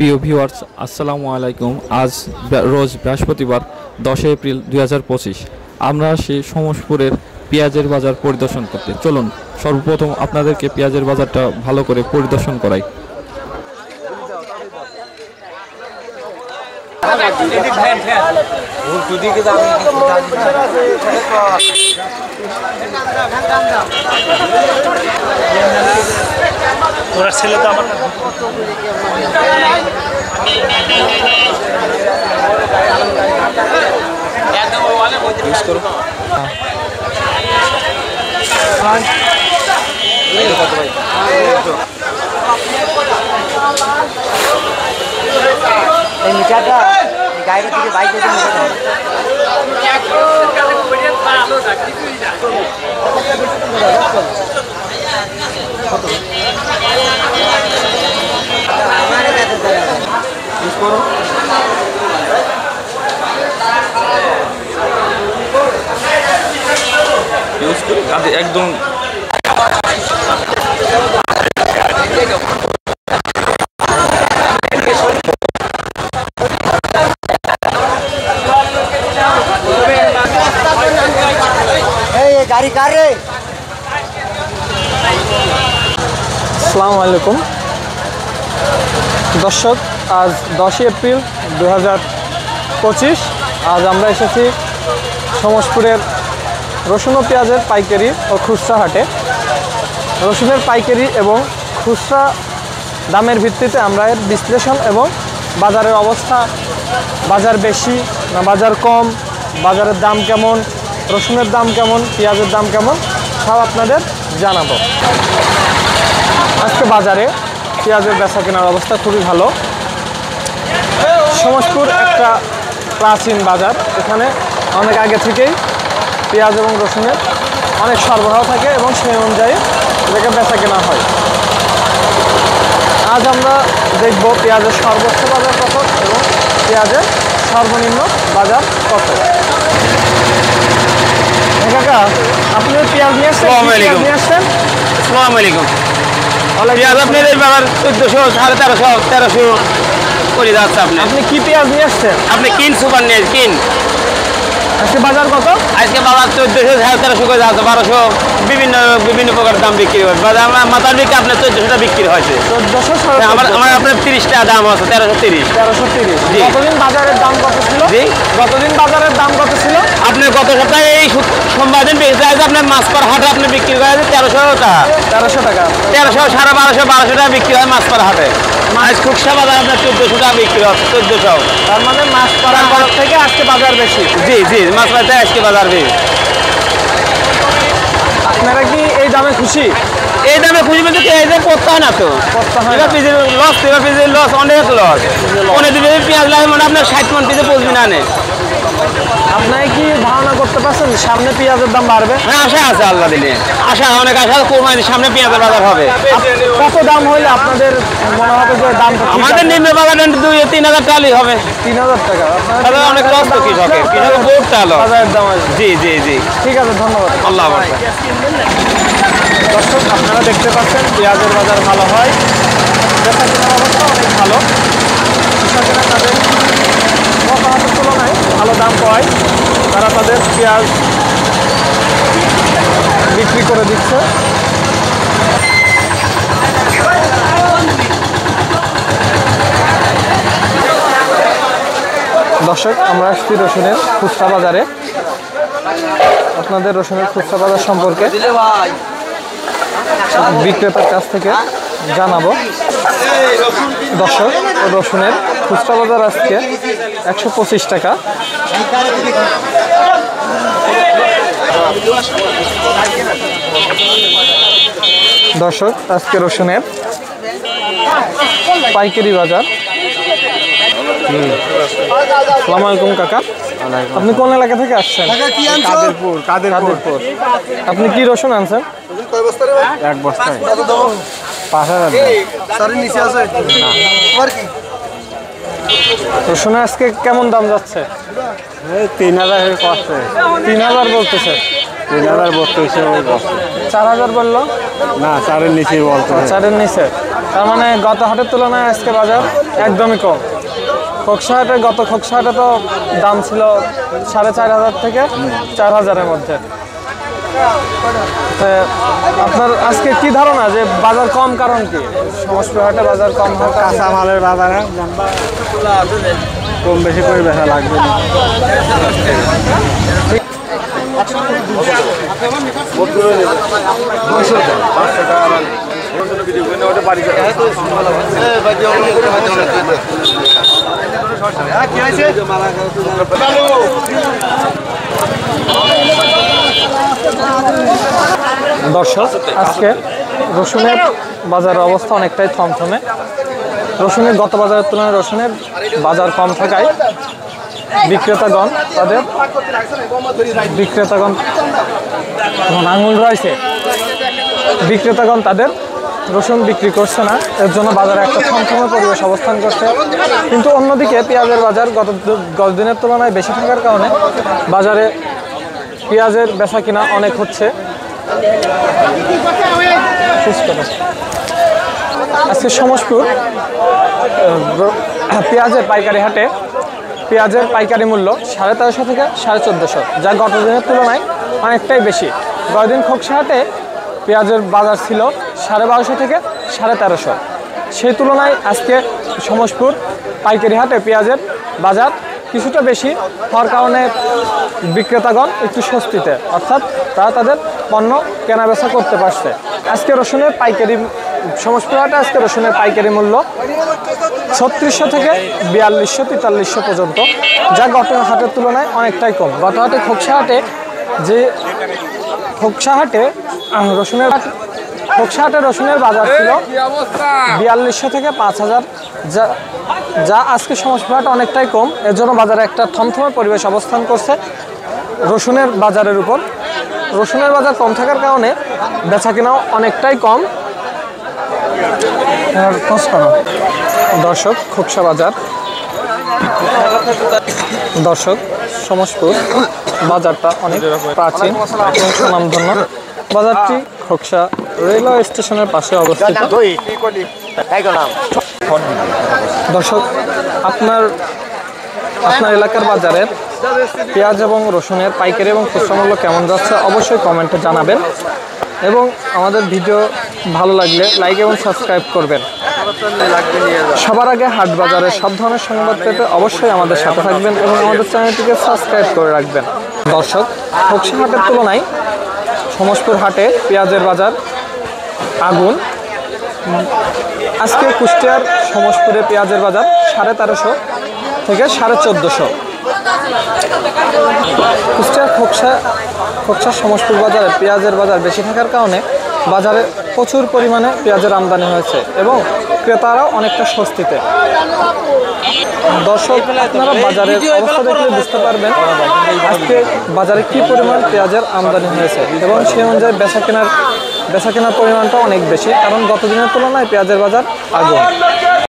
প্রিয় ভিউয়ার্স, আসসালামু আলাইকুম। আজ রোজ বৃহস্পতিবার 10 এপ্রিল 2025। আমরা সেই সমসপুরের পেঁয়াজের বাজার পরিদর্শন করতে চলুন। সর্বপ্রথম আপনাদেরকে পেঁয়াজের বাজারটা ভালো করে পরিদর্শন করাই। ওরা ছেলে তো আমার এই মিটারটা গায়ের দিকে বাইক যেতে একদম গাড়ি কার রে। আসসালামু আলাইকুম দর্শক, আজ 10 এপ্রিল 2025। আজ আমরা এসেছি সমসপুরের রসুন ও পেঁয়াজের পাইকারি ও খুচরা হাটে। রসুনের পাইকারি এবং খুচরা দামের ভিত্তিতে আমরা এর বিশ্লেষণ এবং বাজারের অবস্থা, বাজার বেশি না বাজার কম, বাজারের দাম কেমন, রসুনের দাম কেমন, পেঁয়াজের দাম কেমন, সব আপনাদের জানাবো। আজকে বাজারে পেঁয়াজের বেচা কেনার অবস্থা খুবই ভালো। সমসপুর একটা প্রাচীন বাজার, এখানে অনেক আগে থেকেই পেঁয়াজ এবং রসুনের অনেক সরবরাহ থাকে এবং সেই অনুযায়ী এটাকে বেচা কেনা হয়। আজ আমরা দেখব পেঁয়াজের সর্বোচ্চ বাজার কত এবং পেঁয়াজের সর্বনিম্ন বাজার কত। কাকা, আপনি পেঁয়াজ নিয়ে আসছেন? আসসালামু আলাইকুম। পেঁয়াজ আপনাদের বাজার 1400, 1350, 1300 করে যাচ্ছে। আপনি কি পেঁয়াজ নিয়ে আসছেন? আপনি কিন সুপার নিয়ে কিন। আজকে বাজার কত? আজকে বাজার 1400, 1350 করে যাচ্ছে, 1200 বিভিন্ন প্রকার দাম বিক্রি হয়। বাজার আমার মাথার বিক্রি আপনার 1400 বিক্রি হয়েছে। 1400। আমার আপনার 30 টাকা দাম আছে, 1330। 1330। জি। গতদিন বাজারের দাম কত ছিল? জি, গতদিন বাজারের দাম কত ছিল? আপনি গত সপ্তাহে এই সোমবার দিন বেঁচে আছে আপনার মাছপার হাটে আপনি বিক্রি করে আছে 1300 টাকা। 1300 টাকা। 1300, 1250, 1200 টাকা বিক্রি হয় মাছপার হাটে। মাছ খুচরা বাজার আপনার 1400 টাকা বিক্রি হচ্ছে, 1400। তার মানে মাছ পাড়ার হাট থেকে আজকে বাজার বেশি। জি জি, মাছ পাড়াতে আজকে বাজার বেশি। আপনারা কি এই দামে খুশি? এই দামে খুশি বলতে এই দাম করতে হয় না তো, করতে হয় না। এবার পিসের লস, এবার পিসের লস, অনেক লস। অনেক দিন পেঁয়াজ লাগে মানে আপনার 60 মন পিসে পৌঁছবি না। আপনারা কি ধারণা করতে পারছেন সামনে পেঁয়াজের দাম বাড়বে? হ্যাঁ, আশা আছে, আল্লাহ দিলে আশা, অনেক আশা। কোরবানির সামনে পেঁয়াজের বাজার হবে। কত দাম হইলে আপনাদের মনে হবে যে দাম? আমাদের নিম্ন বাজার 2-3 হাজার টাকাই হবে। 3000 টাকা। তাহলে অনেক লস তো কৃষকের বহুত টাকা। বাজারের দাম আছে। জি জি জি, ঠিক আছে, ধন্যবাদ। আল্লাহ হাফেজ। দর্শক, আপনারা দেখতে পাচ্ছেন পেঁয়াজের বাজার ভালো হয়, বেচা কেনার অবস্থা অনেক ভালো। কৃষকেরা তাদের গত হাটের তুলনায় ভালো দাম পায়, তারা তাদের পেঁয়াজ বিক্রি করে দিচ্ছে। দর্শক, আমরা আসছি রসুনের খুচরা বাজারে। আপনাদের রসুনের খুচরা বাজার সম্পর্কে বিক্রেতার কাছ থেকে জানাবো। দর্শক, রসুনের খুচরা বাজার আজকে 125 টাকা। দর্শক, আজকে রসুনের পাইকারি বাজার। আসসালামু আলাইকুম কাকা, আপনি কোন এলাকা থেকে আসছেন? কাদেরপুর। আপনি কি রসুন আনছেন? এক বস্তায় 5000। রসুনের আজকে কেমন দাম যাচ্ছে? 3000 কষ্ট, 3000 বলতেছে। 3000 বলতেছে, 4000 বললো। না 4-এর নিচে বলতে হবে। 4-এর নিচে, তার মানে গত হাটের তুলনায় আজকে বাজার একদমই কম। খোকসা হাটে গত খোকসা হাটে তো দাম ছিল 4,500 থেকে 4,000-এর মধ্যে। আপনার আজকে কি ধারণা যে বাজার কম কারণ কি? সমস্ত হাটে বাজার কম হয় কাঁচা মালের বাজারে কম বেশি করে বেচা লাগবে না। দর্শক, আজকে রসুনের বাজারের অবস্থা অনেকটাই থমথমে। রসুনের গত বাজারের তুলনায় রসুনের বাজার কম থাকায় বিক্রেতাগণ আঙুল রয়েছে, বিক্রেতাগণ তাদের রসুন বিক্রি করছে না, এর জন্য বাজারে একটা থমথমে পরিবেশ অবস্থান করছে। কিন্তু অন্যদিকে পেঁয়াজের বাজার গত দিনের তুলনায় বেশি থাকার কারণে বাজারে পেঁয়াজের বেচা কিনা অনেক হচ্ছে। আজকে সমসপুর পেঁয়াজের পাইকারি হাটে পেঁয়াজের পাইকারি মূল্য 1350 থেকে 1450, যা গত দিনের তুলনায় অনেকটাই বেশি। গত দিন খোকসা হাটে পেঁয়াজের বাজার ছিল 1250 থেকে 1350, সেই তুলনায় আজকে সমসপুর পাইকারি হাটে পেঁয়াজের বাজার কিছুটা বেশি হওয়ার কারণে বিক্রেতাগণ একটু স্বস্তিতে, অর্থাৎ তারা তাদের পণ্য কেনাবেচা করতে পারছে। আজকে রসুনের পাইকারি সমসপুর হাটে আজকে রসুনের পাইকারি মূল্য 3600 থেকে 4200-4300 পর্যন্ত, যা গত হাটের তুলনায় অনেকটাই কম। গত হাটে খোকসা হাটে রসুনের বাজার ছিল 4200 থেকে 5000, যা আজকে সমসপুর হাটে অনেকটাই কম। এর জন্য বাজারে একটা থমথমে পরিবেশ অবস্থান করছে রসুনের বাজারের উপর। রসুনের বাজার কম থাকার কারণে বেচা কিনাও অনেকটাই কম। দর্শক, খোকসা বাজার, দর্শক সমসপুর বাজারটা অনেক প্রাচীন এবং সুনামধন্য। বাজারটি খোকসা রেলওয়ে স্টেশনের পাশে অবস্থিত। দর্শক, আপনার এলাকার বাজারের পেঁয়াজ এবং রসুনের পাইকারি এবং খুচরা মূল্য কেমন যাচ্ছে অবশ্যই কমেন্টে জানাবেন, এবং আমাদের ভিডিও ভালো লাগলে লাইক এবং সাবস্ক্রাইব করবেন। সবার আগে হাট বাজারের সব ধরনের সংবাদ পেতে অবশ্যই আমাদের সাথে থাকবেন এবং আমাদের চ্যানেলটিকে সাবস্ক্রাইব করে রাখবেন। দর্শক, খোকসা হাটের তুলনায় সমসপুর হাটে পেঁয়াজের বাজার আগুন। আজকে কুষ্টিয়ার সমসপুরে পেঁয়াজের বাজার 1350 থেকে 1450। কুষ্টিয়ার খোকসা সমসপুর বাজারে পেঁয়াজের বাজার বেশি থাকার কারণে বাজারে প্রচুর পরিমাণে পেঁয়াজের আমদানি হয়েছে এবং ক্রেতারাও অনেকটা স্বস্তিতে। দর্শক, আপনারা বাজারের অবস্থা দেখলে বুঝতে পারবেন আজকে বাজারে কি পরিমাণ পেঁয়াজের আমদানি হয়েছে, এবং সেই অনুযায়ী বেচা কেনার পরিমাণটা অনেক বেশি, কারণ গত দিনের তুলনায় পেঁয়াজের বাজার আগুন।